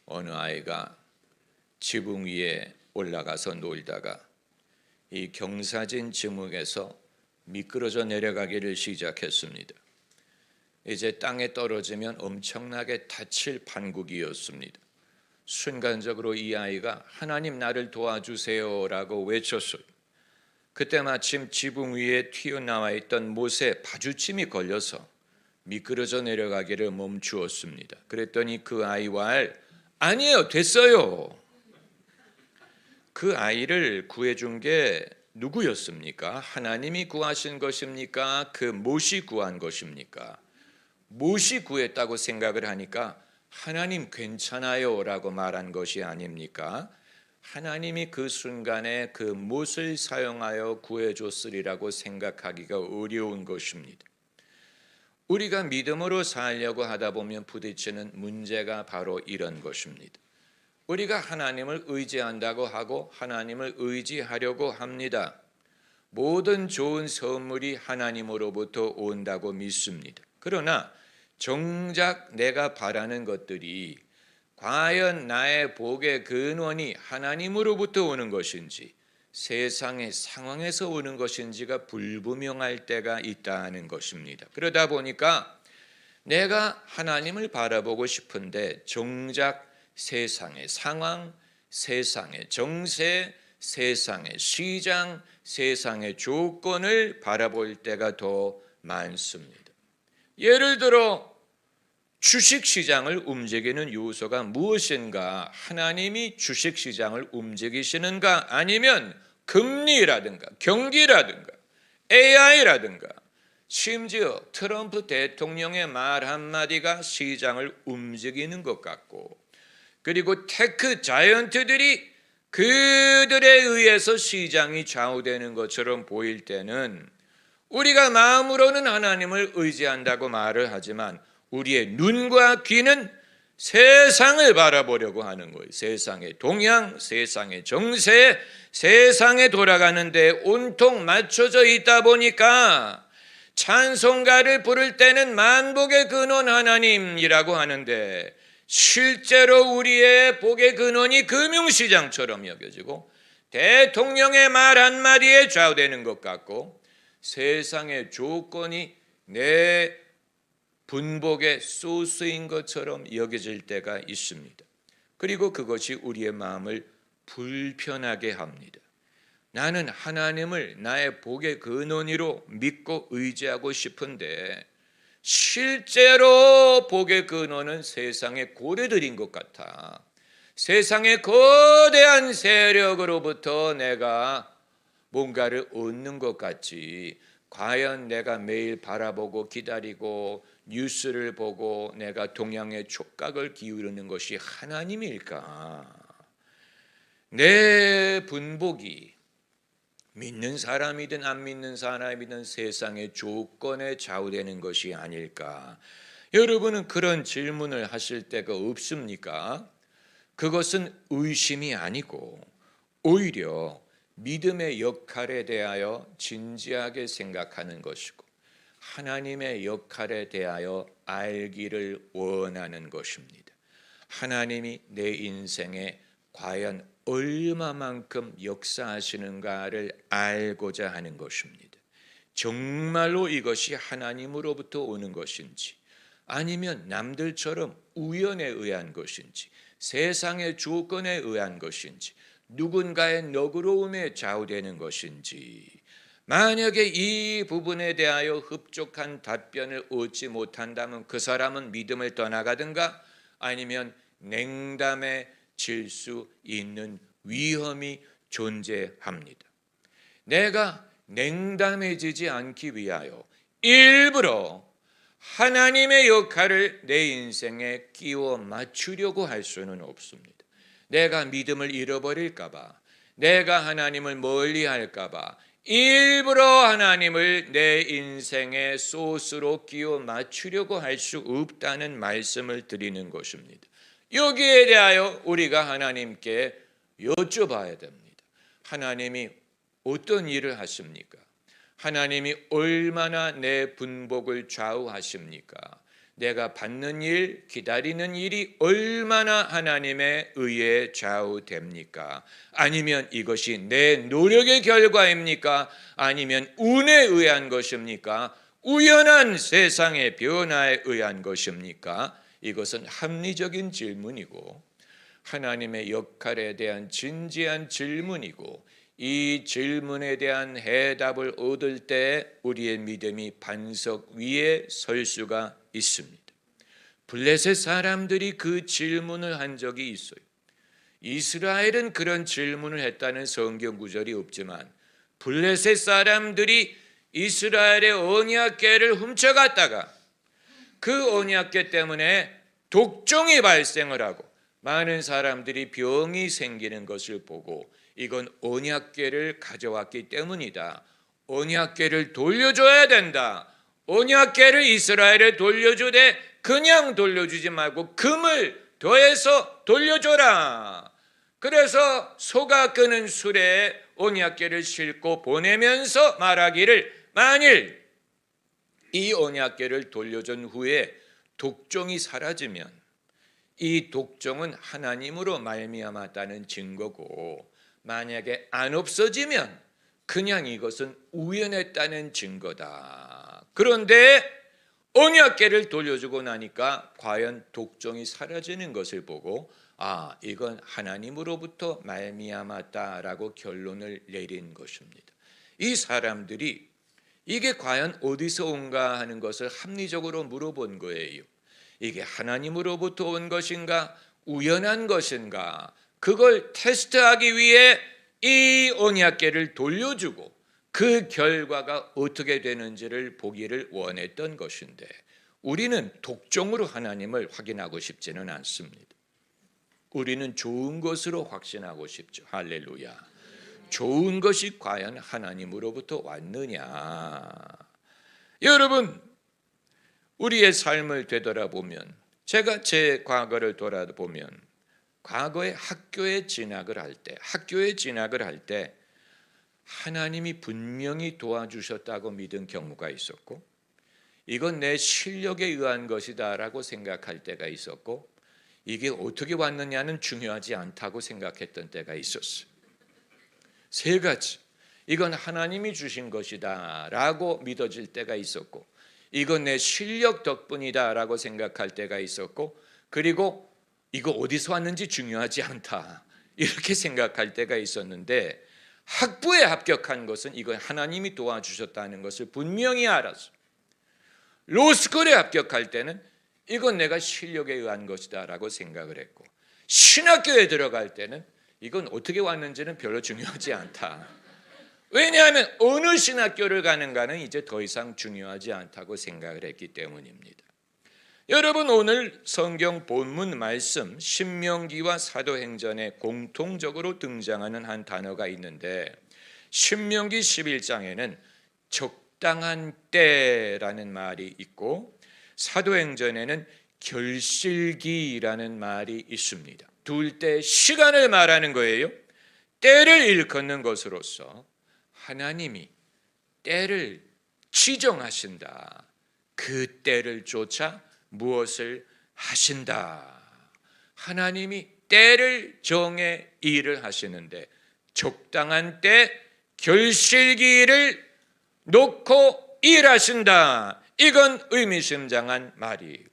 어느 아이가 지붕 위에 올라가서 놀다가 이 경사진 지붕에서 미끄러져 내려가기를 시작했습니다. 이제 땅에 떨어지면 엄청나게 다칠 판국이었습니다. 순간적으로 이 아이가 하나님 나를 도와주세요라고 외쳤어요. 그때 마침 지붕 위에 튀어나와 있던 못에 파주침이 걸려서 미끄러져 내려가기를 멈추었습니다. 그랬더니 그 아이와 아니에요, 됐어요. 그 아이를 구해준 게 누구였습니까? 하나님이 구하신 것입니까? 그 못이 구한 것입니까? 못이 구했다고 생각을 하니까 하나님 괜찮아요 라고 말한 것이 아닙니까? 하나님이 그 순간에 그 못을 사용하여 구해줬으리라고 생각하기가 어려운 것입니다. 우리가 믿음으로 살려고 하다 보면 부딪히는 문제가 바로 이런 것입니다. 우리가 하나님을 의지한다고 하고 하나님을 의지하려고 합니다. 모든 좋은 선물이 하나님으로부터 온다고 믿습니다. 그러나 정작 내가 바라는 것들이 과연 나의 복의 근원이 하나님으로부터 오는 것인지 세상의 상황에서 오는 것인지가 불분명할 때가 있다는 것입니다. 그러다 보니까 내가 하나님을 바라보고 싶은데 정작 세상의 상황, 세상의 정세, 세상의 시장, 세상의 조건을 바라볼 때가 더 많습니다. 예를 들어 주식시장을 움직이는 요소가 무엇인가? 하나님이 주식시장을 움직이시는가? 아니면 금리라든가 경기라든가 AI라든가 심지어 트럼프 대통령의 말 한마디가 시장을 움직이는 것 같고, 그리고 테크 자이언트들이 그들에 의해서 시장이 좌우되는 것처럼 보일 때는 우리가 마음으로는 하나님을 의지한다고 말을 하지만 우리의 눈과 귀는 세상을 바라보려고 하는 거예요. 세상의 동향, 세상의 정세, 세상에 돌아가는 데 온통 맞춰져 있다 보니까 찬송가를 부를 때는 만복의 근원 하나님이라고 하는데 실제로 우리의 복의 근원이 금융시장처럼 여겨지고 대통령의 말 한마디에 좌우되는 것 같고 세상의 조건이 내 분복의 소스인 것처럼 여겨질 때가 있습니다. 그리고 그것이 우리의 마음을 불편하게 합니다. 나는 하나님을 나의 복의 근원으로 믿고 의지하고 싶은데 실제로 복의 근원은 세상의 고래들인 것 같아. 세상의 거대한 세력으로부터 내가 뭔가를 얻는 것 같지, 과연 내가 매일 바라보고 기다리고 뉴스를 보고 내가 동향의 촉각을 기울이는 것이 하나님일까? 내 분복이 믿는 사람이든 안 믿는 사람이든 세상의 조건에 좌우되는 것이 아닐까? 여러분은 그런 질문을 하실 때가 없습니까? 그것은 의심이 아니고 오히려 믿음의 역할에 대하여 진지하게 생각하는 것이고 하나님의 역할에 대하여 알기를 원하는 것입니다. 하나님이 내 인생에 과연 얼마만큼 역사하시는가를 알고자 하는 것입니다. 정말로 이것이 하나님으로부터 오는 것인지 아니면 남들처럼 우연에 의한 것인지 세상의 조건에 의한 것인지 누군가의 너그러움에 좌우되는 것인지, 만약에 이 부분에 대하여 흡족한 답변을 얻지 못한다면 그 사람은 믿음을 떠나가든가 아니면 냉담해질 수 있는 위험이 존재합니다. 내가 냉담해지지 않기 위하여 일부러 하나님의 역할을 내 인생에 끼워 맞추려고 할 수는 없습니다. 내가 믿음을 잃어버릴까 봐, 내가 하나님을 멀리할까 봐 일부러 하나님을 내 인생의 소스로 끼워 맞추려고 할 수 없다는 말씀을 드리는 것입니다. 여기에 대하여 우리가 하나님께 여쭤봐야 됩니다. 하나님이 어떤 일을 하십니까? 하나님이 얼마나 내 분복을 좌우하십니까? 내가 받는 일, 기다리는 일이 얼마나 하나님의 의에 좌우됩니까? 아니면 이것이 내 노력의 결과입니까? 아니면 운에 의한 것입니까? 우연한 세상의 변화에 의한 것입니까? 이것은 합리적인 질문이고 하나님의 역할에 대한 진지한 질문이고 이 질문에 대한 해답을 얻을 때 우리의 믿음이 반석 위에 설 수가 있습니다. 블레셋 사람들이 그 질문을 한 적이 있어요. 이스라엘은 그런 질문을 했다는 성경 구절이 없지만 블레셋 사람들이 이스라엘의 언약궤를 훔쳐갔다가 그 언약궤 때문에 독종이 발생을 하고 많은 사람들이 병이 생기는 것을 보고 이건 언약궤를 가져왔기 때문이다. 언약궤를 돌려줘야 된다. 언약궤를 이스라엘에 돌려주되 그냥 돌려주지 말고 금을 더해서 돌려줘라. 그래서 소가 끄는 수레에 언약궤를 싣고 보내면서 말하기를 만일 이 언약궤를 돌려준 후에 독종이 사라지면 이 독종은 하나님으로 말미암았다는 증거고 만약에 안 없어지면 그냥 이것은 우연했다는 증거다. 그런데 언약궤를 돌려주고 나니까 과연 독종이 사라지는 것을 보고 이건 하나님으로부터 말미암았다라고 결론을 내린 것입니다. 이 사람들이 이게 과연 어디서 온가 하는 것을 합리적으로 물어본 거예요. 이게 하나님으로부터 온 것인가 우연한 것인가 그걸 테스트하기 위해 이 언약궤를 돌려주고 그 결과가 어떻게 되는지를 보기를 원했던 것인데 우리는 독종으로 하나님을 확인하고 싶지는 않습니다. 우리는 좋은 것으로 확신하고 싶죠. 할렐루야. 좋은 것이 과연 하나님으로부터 왔느냐. 여러분 우리의 삶을 되돌아보면 제가 제 과거를 돌아보면 과거에 학교에 진학을 할 때 하나님이 분명히 도와주셨다고 믿은 경우가 있었고 이건 내 실력에 의한 것이다라고 생각할 때가 있었고 이게 어떻게 왔느냐는 중요하지 않다고 생각했던 때가 있었어요. 세 가지. 이건 하나님이 주신 것이다라고 믿어질 때가 있었고 이건 내 실력 덕분이다라고 생각할 때가 있었고 그리고 이거 어디서 왔는지 중요하지 않다 이렇게 생각할 때가 있었는데 학부에 합격한 것은 이건 하나님이 도와주셨다는 것을 분명히 알았어요. 로스쿨에 합격할 때는 이건 내가 실력에 의한 것이다라고 생각을 했고 신학교에 들어갈 때는 이건 어떻게 왔는지는 별로 중요하지 않다. 왜냐하면 어느 신학교를 가는가는 이제 더 이상 중요하지 않다고 생각을 했기 때문입니다. 여러분 오늘 성경 본문 말씀 신명기와 사도행전에 공통적으로 등장하는 한 단어가 있는데 신명기 11장에는 적당한 때라는 말이 있고 사도행전에는 결실기라는 말이 있습니다. 둘 때 시간을 말하는 거예요. 때를 일컫는 것으로서 하나님이 때를 지정하신다. 그 때를 쫓아 무엇을 하신다. 하나님이 때를 정해 일을 하시는데 적당한 때 결실기를 놓고 일하신다. 이건 의미심장한 말이에요.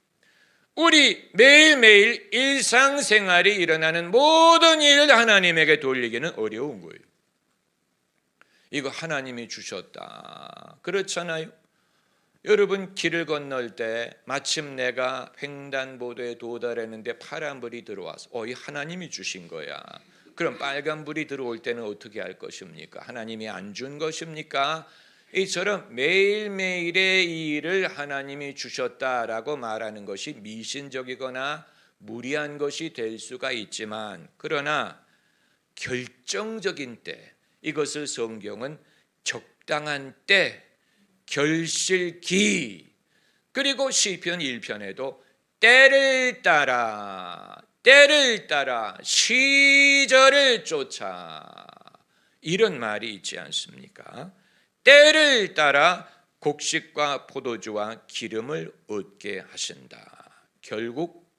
우리 매일매일 일상생활이 일어나는 모든 일을 하나님에게 돌리기는 어려운 거예요. 이거 하나님이 주셨다. 그렇잖아요. 여러분 길을 건널 때 마침 내가 횡단보도에 도달했는데 파란불이 들어와서 이 하나님이 주신 거야. 그럼 빨간불이 들어올 때는 어떻게 할 것입니까? 하나님이 안 준 것입니까? 이처럼 매일매일의 일을 하나님이 주셨다라고 말하는 것이 미신적이거나 무리한 것이 될 수가 있지만 그러나 결정적인 때 이것을 성경은 적당한 때 결실기 그리고 시편 1편에도 때를 따라 시절을 쫓아 이런 말이 있지 않습니까? 때를 따라 곡식과 포도주와 기름을 얻게 하신다. 결국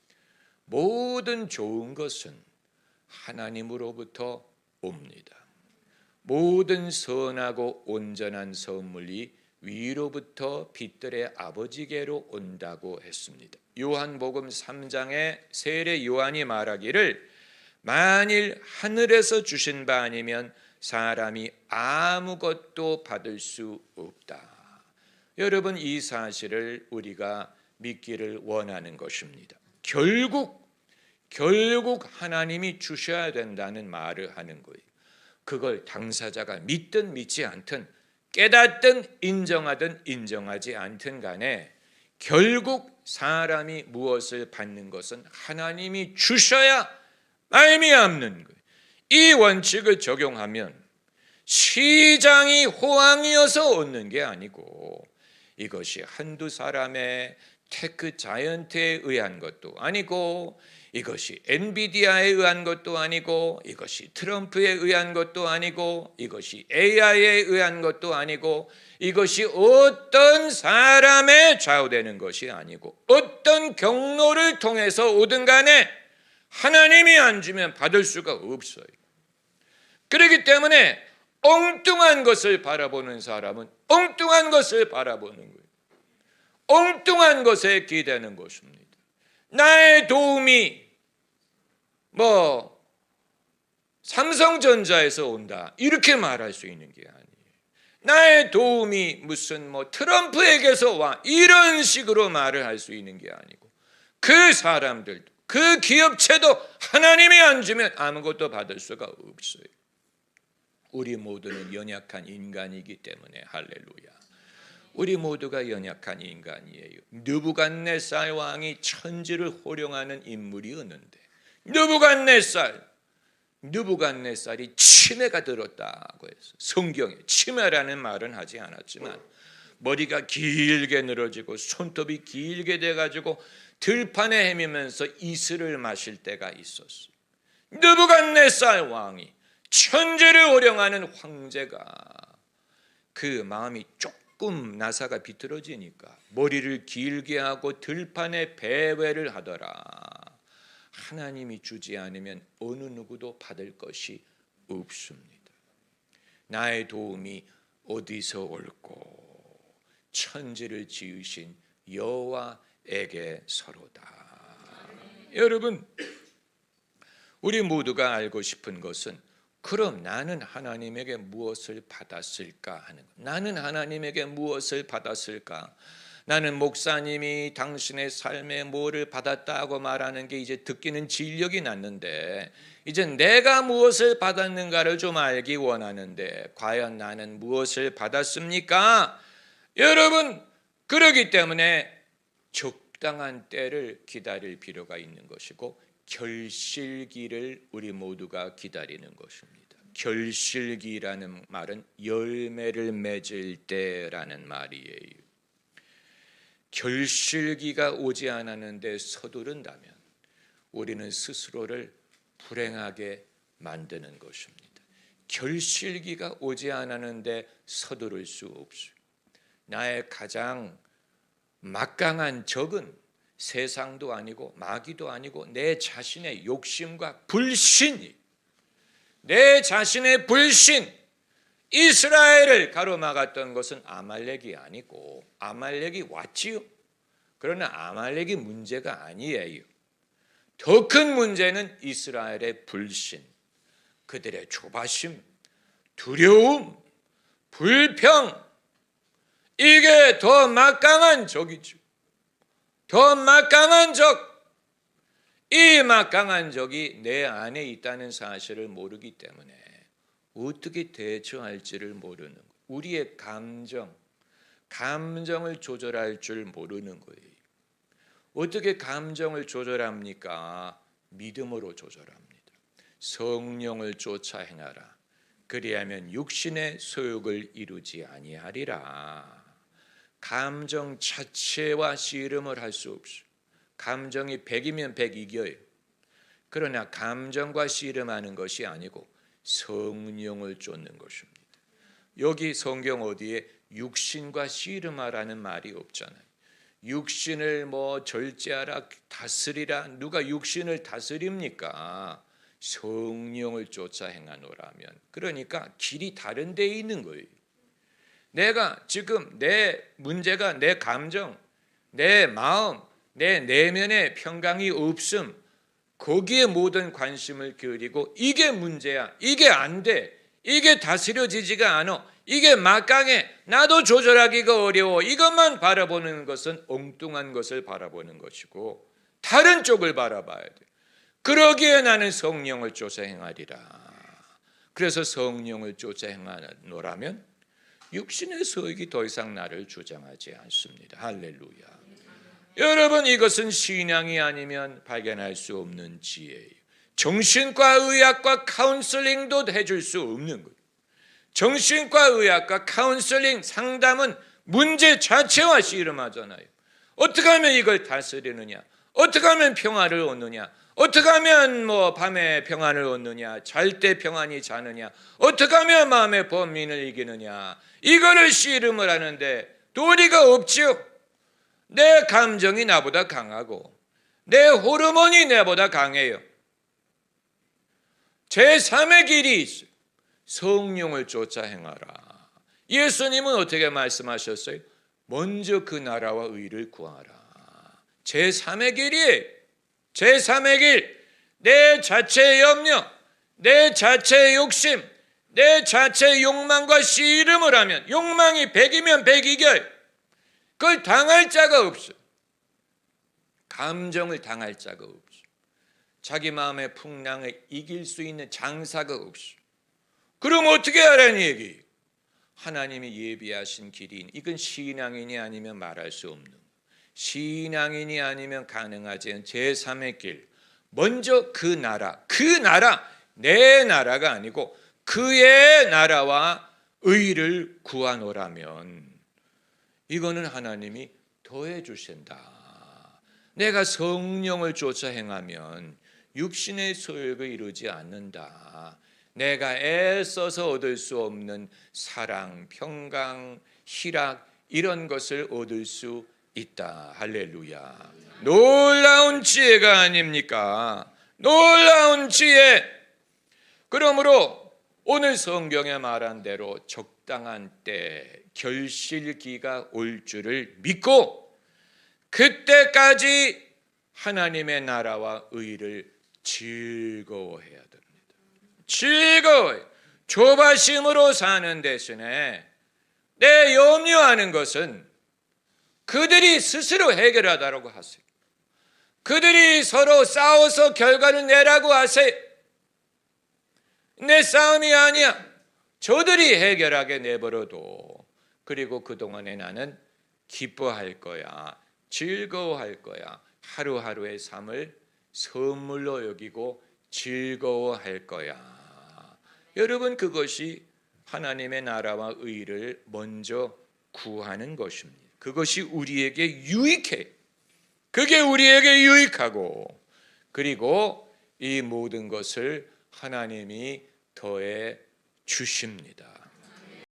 모든 좋은 것은 하나님으로부터 옵니다. 모든 선하고 온전한 선물이 위로부터 빛들의 아버지께로 온다고 했습니다. 요한복음 3장에 세례 요한이 말하기를 만일 하늘에서 주신 바 아니면 사람이 아무것도 받을 수 없다. 여러분, 이 사실을 우리가 믿기를 원하는 것입니다. 결국 하나님이 주셔야 된다는 말을 하는 거예요. 그걸 당사자가 믿든 믿지 않든, 깨닫든 인정하든 인정하지 않든 간에 결국 사람이 무엇을 받는 것은 하나님이 주셔야 말미암는 거예요. 이 원칙을 적용하면 시장이 호황이어서 얻는 게 아니고, 이것이 한두 사람의 테크 자이언트에 의한 것도 아니고, 이것이 엔비디아에 의한 것도 아니고, 이것이 트럼프에 의한 것도 아니고, 이것이 AI에 의한 것도 아니고, 이것이 어떤 사람에 좌우되는 것이 아니고, 어떤 경로를 통해서 오든 간에 하나님이 안 주면 받을 수가 없어요. 그렇기 때문에 엉뚱한 것을 바라보는 사람은 엉뚱한 것을 바라보는 거예요. 엉뚱한 것에 기대는 것입니다. 나의 도움이 삼성전자에서 온다, 이렇게 말할 수 있는 게 아니에요. 나의 도움이 무슨 트럼프에게서 와, 이런 식으로 말을 할 수 있는 게 아니고, 그 사람들도 그 기업체도 하나님이 안 주면 아무것도 받을 수가 없어요. 우리 모두는 연약한 인간이기 때문에, 할렐루야, 우리 모두가 연약한 인간이에요. 느부갓네살 왕이 천지를 호령하는 인물이었는데, 느부갓네살이 치매가 들었다고 해서 성경에 치매라는 말은 하지 않았지만 머리가 길게 늘어지고 손톱이 길게 돼가지고 들판에 헤매면서 이슬을 마실 때가 있었어요. 느부갓네살 왕이, 천지를 호령하는 황제가, 그 마음이 조금 나사가 비틀어지니까 머리를 길게 하고 들판에 배회를 하더라. 하나님이 주지 않으면 어느 누구도 받을 것이 없습니다. 나의 도움이 어디서 올꼬? 천지를 지으신 여호와에게서로다. 여러분, 우리 모두가 알고 싶은 것은, 그럼 나는 하나님에게 무엇을 받았을까 하는 것. 나는 하나님에게 무엇을 받았을까? 나는 목사님이 당신의 삶에 뭐를 받았다고 말하는 게 이제 듣기는 진력이 났는데, 이제 내가 무엇을 받았는가를 좀 알기 원하는데, 과연 나는 무엇을 받았습니까? 여러분, 그러기 때문에 적당한 때를 기다릴 필요가 있는 것이고, 결실기를 우리 모두가 기다리는 것입니다. 결실기라는 말은 열매를 맺을 때라는 말이에요. 결실기가 오지 않았는데 서두른다면 우리는 스스로를 불행하게 만드는 것입니다. 결실기가 오지 않았는데 서두를 수 없어요. 나의 가장 막강한 적은 세상도 아니고 마귀도 아니고 내 자신의 욕심과 불신이, 내 자신의 불신. 이스라엘을 가로막았던 것은 아말렉이 아니고, 아말렉이 왔지요. 그러나 아말렉이 문제가 아니에요. 더 큰 문제는 이스라엘의 불신, 그들의 조바심, 두려움, 불평, 이게 더 막강한 적이죠. 더 막강한 적. 이 막강한 적이 내 안에 있다는 사실을 모르기 때문에 어떻게 대처할지를 모르는 거예요. 우리의 감정을 조절할 줄 모르는 거예요. 어떻게 감정을 조절합니까? 믿음으로 조절합니다. 성령을 쫓아 행하라. 그리하면 육신의 소욕을 이루지 아니하리라. 감정 자체와 씨름을 할 수 없어요. 감정이 100이면 100 이겨요. 그러나 감정과 씨름하는 것이 아니고 성령을 쫓는 것입니다. 여기 성경 어디에 육신과 씨름하라는 말이 없잖아요. 육신을 뭐 절제하라, 다스리라. 누가 육신을 다스립니까? 성령을 쫓아 행하노라면. 그러니까 길이 다른 데에 있는 거예요. 내가 지금 내 문제가 내 감정, 내 마음, 내 내면의 평강이 없음, 거기에 모든 관심을 기울이고 이게 문제야, 이게 안 돼, 이게 다스려지지가 않아, 이게 막강해, 나도 조절하기가 어려워, 이것만 바라보는 것은 엉뚱한 것을 바라보는 것이고 다른 쪽을 바라봐야 돼. 그러기에 나는 성령을 쫓아 행하리라. 그래서 성령을 쫓아 행하노라면 육신의 소욕이 더 이상 나를 주장하지 않습니다. 할렐루야. 여러분, 이것은 신앙이 아니면 발견할 수 없는 지혜예요. 정신과 의학과 카운슬링도 해줄 수 없는 거예요. 정신과 의학과 카운슬링 상담은 문제 자체와 씨름하잖아요. 어떻게 하면 이걸 다스리느냐, 어떻게 하면 평화를 얻느냐, 어떻게 하면 뭐 밤에 평안을 얻느냐, 잘 때 평안히 자느냐, 어떻게 하면 마음의 범민을 이기느냐, 이거를 씨름을 하는데 도리가 없지요. 내 감정이 나보다 강하고 내 호르몬이 나보다 강해요. 제3의 길이 있어요. 성령을 쫓아 행하라. 예수님은 어떻게 말씀하셨어요? 먼저 그 나라와 의를 구하라. 제3의 길이에요. 제3의 길. 내 자체의 염려, 내 자체의 욕심, 내 자체의 욕망과 씨름을 하면 욕망이 100이면 100 이겨요. 그걸 당할 자가 없어. 감정을 당할 자가 없어. 자기 마음의 풍랑을 이길 수 있는 장사가 없어. 그럼 어떻게 하라는 얘기? 하나님이 예비하신 길인, 이건 신앙인이 아니면 말할 수 없는, 신앙인이 아니면 가능하지 않은 제3의 길. 먼저 그 나라, 내 나라가 아니고 그의 나라와 의를 구하노라면 이거는 하나님이 더해 주신다. 내가 성령을 쫓아 행하면 육신의 소욕을 이루지 않는다. 내가 애써서 얻을 수 없는 사랑, 평강, 희락, 이런 것을 얻을 수 있다. 할렐루야. 놀라운 지혜가 아닙니까? 놀라운 지혜. 그러므로 오늘 성경에 말한 대로 적당한 때 결실기가 올 줄을 믿고 그때까지 하나님의 나라와 의를 즐거워해야 됩니다. 즐거워요. 조바심으로 사는 대신에 내 염려하는 것은 그들이 스스로 해결하라고 하세요. 그들이 서로 싸워서 결과를 내라고 하세요. 내 싸움이 아니야. 저들이 해결하게 내버려둬. 그리고 그동안에 나는 기뻐할 거야. 즐거워할 거야. 하루하루의 삶을 선물로 여기고 즐거워할 거야. 여러분, 그것이 하나님의 나라와 의를 먼저 구하는 것입니다. 그것이 우리에게 유익해. 그게 우리에게 유익하고, 그리고 이 모든 것을 하나님이 더해 주십니다.